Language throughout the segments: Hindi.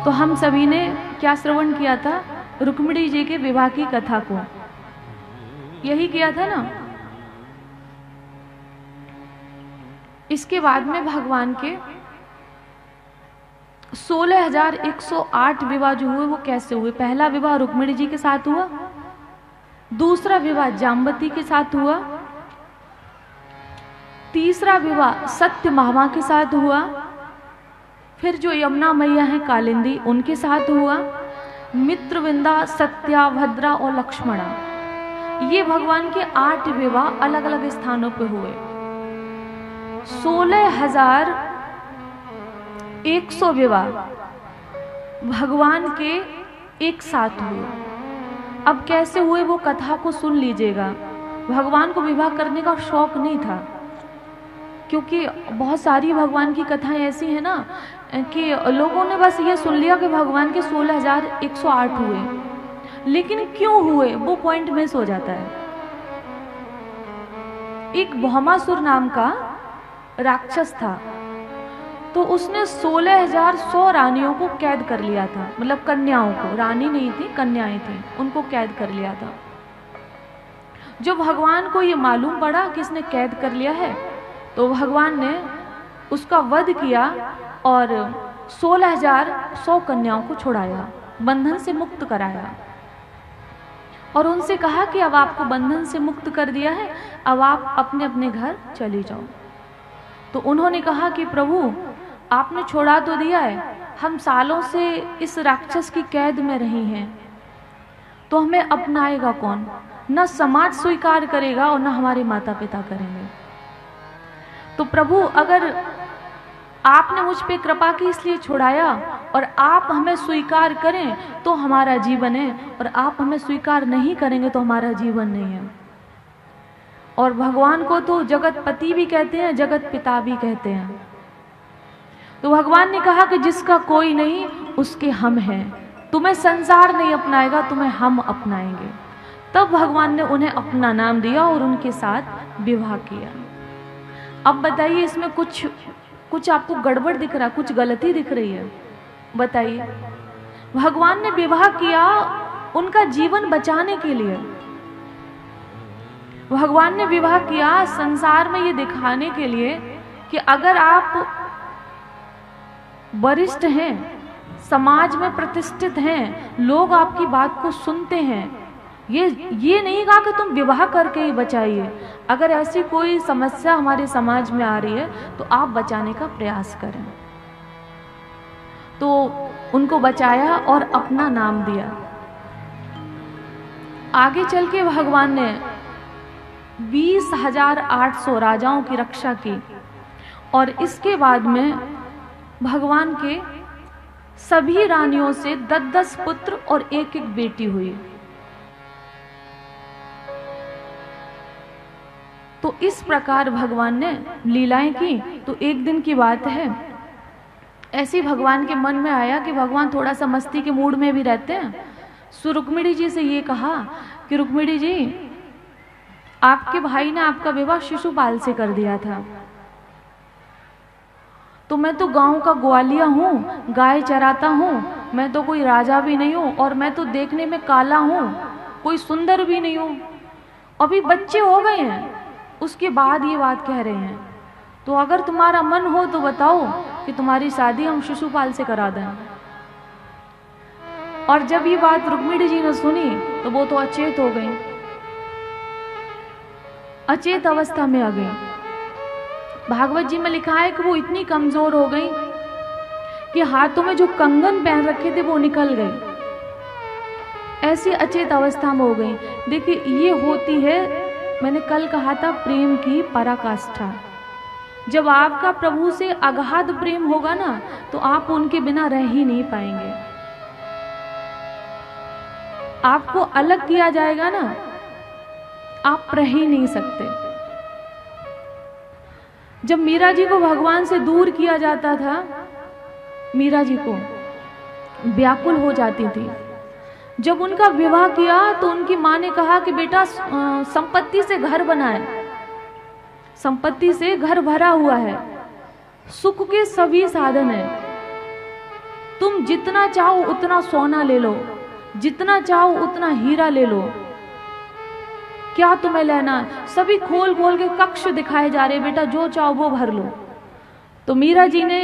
तो हम सभी ने क्या श्रवण किया था? रुक्मिणी जी के विवाह की कथा को, यही किया था ना। इसके बाद में भगवान के 16,108 विवाह जो हुए वो कैसे हुए? पहला विवाह रुक्मिणी जी के साथ हुआ, दूसरा विवाह जाम्बती के साथ हुआ, तीसरा विवाह सत्यभामा के साथ हुआ, फिर जो यमुना मैया है कालिंदी उनके साथ हुआ, मित्रविंदा, सत्या, भद्रा और लक्ष्मणा। ये भगवान के 8 विवाह अलग अलग स्थानों पे हुए। 16,100 विवाह भगवान के एक साथ हुए। अब कैसे हुए वो कथा को सुन लीजिएगा। भगवान को विवाह करने का शौक नहीं था, क्योंकि बहुत सारी भगवान की कथाएं ऐसी हैं ना कि लोगों ने बस ये सुन लिया कि भगवान के 16,108 हुए, लेकिन क्यों हुए वो पॉइंट मिस हो जाता है। एक भौमासुर नाम का राक्षस था, तो उसने 16,100 रानियों को कैद कर लिया था, मतलब कन्याओं को, रानी नहीं थी कन्याएं थी, उनको कैद कर लिया था। जो भगवान को ये मालूम पड़ा कि इसने कैद कर लिया है, तो भगवान ने उसका वध किया और 16,100 कन्याओं को छुड़ाया, बंधन से मुक्त कराया और उनसे कहा कि अब आपको बंधन से मुक्त कर दिया है, अब आप अपने अपने घर चली जाओ। तो उन्होंने कहा कि प्रभु आपने छोड़ा तो दिया है, हम सालों से इस राक्षस की कैद में रही हैं, तो हमें अपनाएगा कौन? न समाज स्वीकार करेगा और न हमारे माता पिता करेंगे। तो प्रभु अगर आपने मुझ पे कृपा की इसलिए छुड़ाया और आप हमें स्वीकार करें तो हमारा जीवन है, और आप हमें स्वीकार नहीं करेंगे तो हमारा जीवन नहीं है। और भगवान को तो जगत पति भी कहते हैं, जगत पिता भी कहते हैं। तो भगवान ने कहा कि जिसका कोई नहीं उसके हम हैं, तुम्हें संसार नहीं अपनाएगा, तुम्हें हम अपनाएंगे। तब भगवान ने उन्हें अपना नाम दिया और उनके साथ विवाह किया। अब बताइए इसमें कुछ आपको गड़बड़ दिख रहा, कुछ गलती दिख रही है? बताइए। भगवान ने विवाह किया उनका जीवन बचाने के लिए। भगवान ने विवाह किया संसार में ये दिखाने के लिए कि अगर आप वरिष्ठ हैं, समाज में प्रतिष्ठित हैं, लोग आपकी बात को सुनते हैं, ये नहीं कहा कि तुम विवाह करके ही बचाइए। अगर ऐसी कोई समस्या हमारे समाज में आ रही है तो आप बचाने का प्रयास करें। तो उनको बचाया और अपना नाम दिया। आगे चल के भगवान ने 20,800 राजाओं की रक्षा की और इसके बाद में भगवान के सभी रानियों से 10-10 पुत्र और 1-1 बेटी हुई। तो इस प्रकार भगवान ने लीलाएं की। तो एक दिन की बात है, ऐसी भगवान के मन में आया कि भगवान थोड़ा सा मस्ती के मूड में भी रहते हैं। सो रुक्मिणी जी से ये कहा कि रुक्मिणी जी, आपके भाई ने आपका विवाह शिशुपाल से कर दिया था, तो मैं तो गांव का ग्वालिया हूँ, गाय चराता हूँ, मैं तो कोई राजा भी नहीं हूँ, और मैं तो देखने में काला हूँ, कोई सुंदर भी नहीं हूँ, अभी बच्चे हो गए हैं, उसके बाद ये बात कह रहे हैं। तो अगर तुम्हारा मन हो तो बताओ कि तुम्हारी शादी हम शिशुपाल से करा दें। और जब ये बात रुक्मिणी जी ने सुनी तो वो तो अचेत हो गई, अचेत अवस्था में आ गई। भागवत जी में लिखा है कि वो इतनी कमजोर हो गई कि हाथों में जो कंगन पहन रखे थे वो निकल गए, ऐसी अचेत अवस्था में हो गई। देखिए ये होती है, मैंने कल कहा था, प्रेम की पराकाष्ठा। जब आपका प्रभु से अगाध प्रेम होगा ना तो आप उनके बिना रह ही नहीं पाएंगे। आपको अलग किया जाएगा ना, आप रह ही नहीं सकते। जब मीरा जी को भगवान से दूर किया जाता था, मीरा जी को व्याकुल हो जाती थी। जब उनका विवाह किया तो उनकी माँ ने कहा कि बेटा संपत्ति से घर बनाए, संपत्ति से घर भरा हुआ है, सुख के सभी साधन हैं, तुम जितना चाहो उतना सोना ले लो, जितना चाहो उतना हीरा ले लो, क्या तुम्हें लेना। सभी खोल खोल के कक्ष दिखाए जा रहे, बेटा जो चाहो वो भर लो। तो मीरा जी ने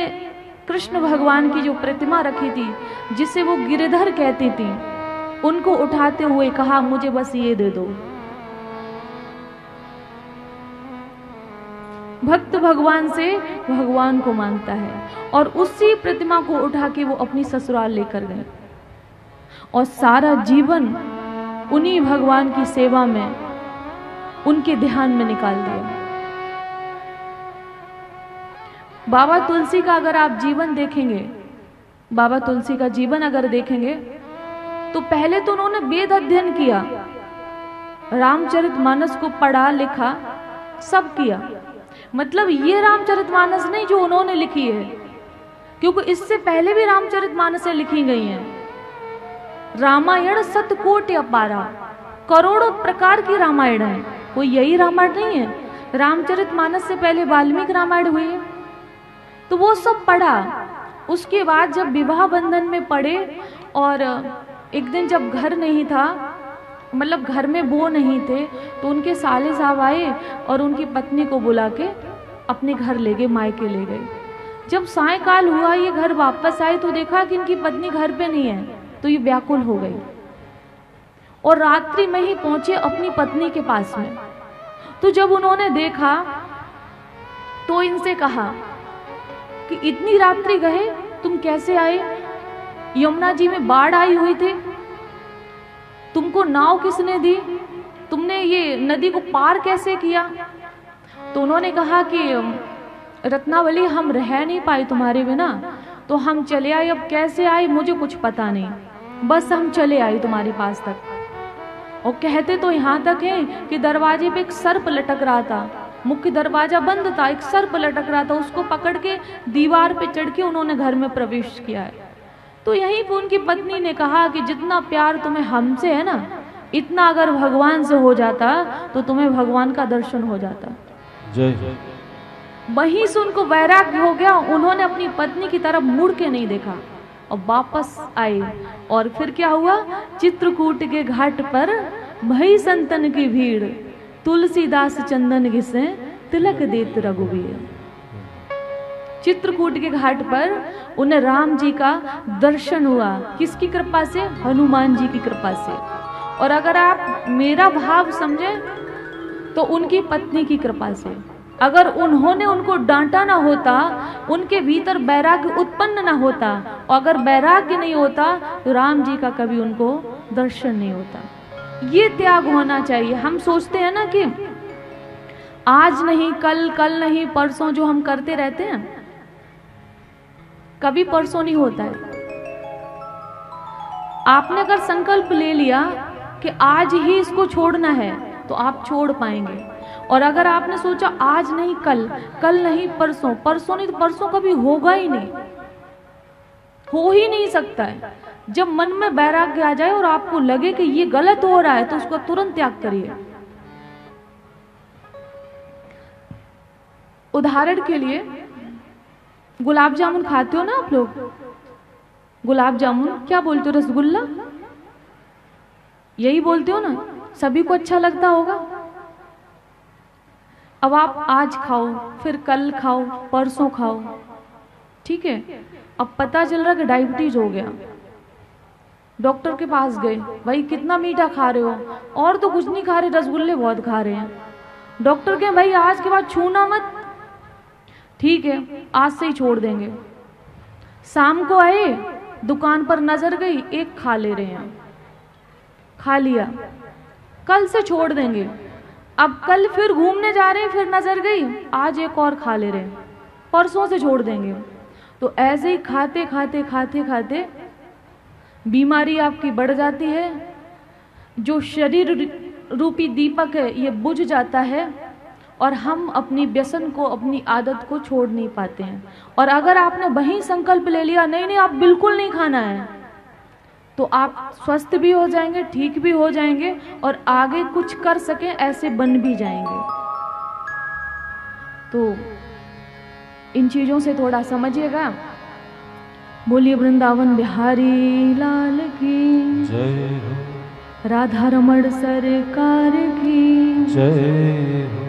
कृष्ण भगवान की जो प्रतिमा रखी थी, जिसे वो गिरधर कहती थी, उनको उठाते हुए कहा मुझे बस ये दे दो। भक्त भगवान से भगवान को मांगता है, और उसी प्रतिमा को उठा के वो अपनी ससुराल लेकर गए और सारा जीवन उन्हीं भगवान की सेवा में, उनके ध्यान में निकाल दिया। बाबा तुलसी का अगर आप जीवन देखेंगे, बाबा तुलसी का जीवन अगर देखेंगे, तो पहले तो उन्होंने वेद अध्ययन किया, रामचरितमानस को पढ़ा लिखा सब किया। मतलब ये रामचरितमानस नहीं जो उन्होंने लिखी है, क्योंकि इससे पहले भी रामचरितमानसें लिखी गई हैं। रामायण सतकोटि अपारा, करोड़ों प्रकार की रामायण है, कोई यही रामायण नहीं है। रामचरितमानस से पहले वाल्मीकि रामायण हुई है, तो वो सब पढ़ा। उसके बाद जब विवाह बंधन में पड़े, और एक दिन जब घर नहीं था, मतलब घर में वो नहीं थे, तो उनके साले साहब आए और उनकी पत्नी को बुला के अपने घर ले गए, मायके ले गए। जब सायंकाल हुआ, ये घर वापस आए तो देखा कि इनकी पत्नी घर पे नहीं है, तो ये व्याकुल हो गई और रात्रि में ही पहुंचे अपनी पत्नी के पास में। तो जब उन्होंने देखा तो इनसे कहा कि इतनी रात्रि गए तुम कैसे आए? यमुना जी में बाढ़ आई हुई थी, तुमको नाव किसने दी? तुमने ये नदी को पार कैसे किया? तो उन्होंने कहा कि रत्नावली हम रह नहीं पाए तुम्हारे बिना, तो हम चले आए। अब कैसे आए मुझे कुछ पता नहीं, बस हम चले आए तुम्हारे पास तक। और कहते तो यहाँ तक है कि दरवाजे पे एक सर्प लटक रहा था, मुख्य दरवाजा बंद था, एक सर्प लटक रहा था, उसको पकड़ के दीवार पे चढ़ के उन्होंने घर में प्रवेश किया है। तो यहीं पे उनकी पत्नी ने कहा कि जितना प्यार तुम्हें हमसे है ना, इतना अगर भगवान से हो जाता तो तुम्हें भगवान का दर्शन हो जाता। जय। वहीं से उनको वैराग्य हो गया, उन्होंने अपनी पत्नी की तरफ मुड़ के नहीं देखा और वापस आए। और फिर क्या हुआ? चित्रकूट के घाट पर भई संतन की भीड़, तुलसीदास चंदन घिसे तिलक देत रघुवीर। चित्रकूट के घाट पर उन्हें राम जी का दर्शन हुआ। किसकी कृपा से? हनुमान जी की कृपा से। और अगर आप मेरा भाव समझे तो उनकी पत्नी की कृपा से। अगर उन्होंने उनको डांटा ना होता, उनके भीतर वैराग्य उत्पन्न ना होता, और अगर वैराग्य नहीं होता तो राम जी का कभी उनको दर्शन नहीं होता। ये त्याग होना चाहिए। हम सोचते हैं ना कि आज नहीं कल, कल नहीं परसों, जो हम करते रहते हैं, कभी परसों नहीं होता है। आपने अगर संकल्प ले लिया कि आज ही इसको छोड़ना है तो आप छोड़ पाएंगे। और अगर आपने सोचा आज नहीं कल, कल नहीं परसों, परसों नहीं तो परसों कभी होगा ही नहीं, हो ही नहीं सकता है। जब मन में वैराग्य आ जाए और आपको लगे कि ये गलत हो रहा है तो उसको तुरंत त्याग करिए। उदाहरण के लिए, गुलाब जामुन खाते हो ना आप लोग? गुलाब जामुन क्या बोलते हो? रसगुल्ला यही बोलते हो ना? सभी को अच्छा लगता होगा। अब आप आज खाओ, फिर कल खाओ, परसों खाओ, ठीक है। अब पता चल रहा कि डायबिटीज हो गया, डॉक्टर के पास गए, भाई कितना मीठा खा रहे हो? और तो कुछ नहीं खा रहे, रसगुल्ले बहुत खा रहे हैं। डॉक्टर कहे भाई आज के बाद छूना मत। ठीक है, आज से ही छोड़ देंगे। शाम को आए, दुकान पर नजर गई, एक खा ले रहे हैं, खा लिया, कल से छोड़ देंगे। अब कल फिर घूमने जा रहे हैं, फिर नजर गई, आज एक और खा ले रहे हैं, परसों से छोड़ देंगे। तो ऐसे ही खाते खाते खाते खाते बीमारी आपकी बढ़ जाती है। जो शरीर रूपी दीपक है ये बुझ जाता है और हम अपनी व्यसन को, अपनी आदत को छोड़ नहीं पाते हैं। और अगर आपने वही संकल्प ले लिया नहीं नहीं आप बिल्कुल नहीं खाना है, तो आप स्वस्थ भी हो जाएंगे, ठीक भी हो जाएंगे और आगे कुछ कर सके ऐसे बन भी जाएंगे। तो इन चीज़ों से थोड़ा समझिएगा। बोलिए वृंदावन बिहारी लाल की जय हो। राधा रमण सरकार की जय हो।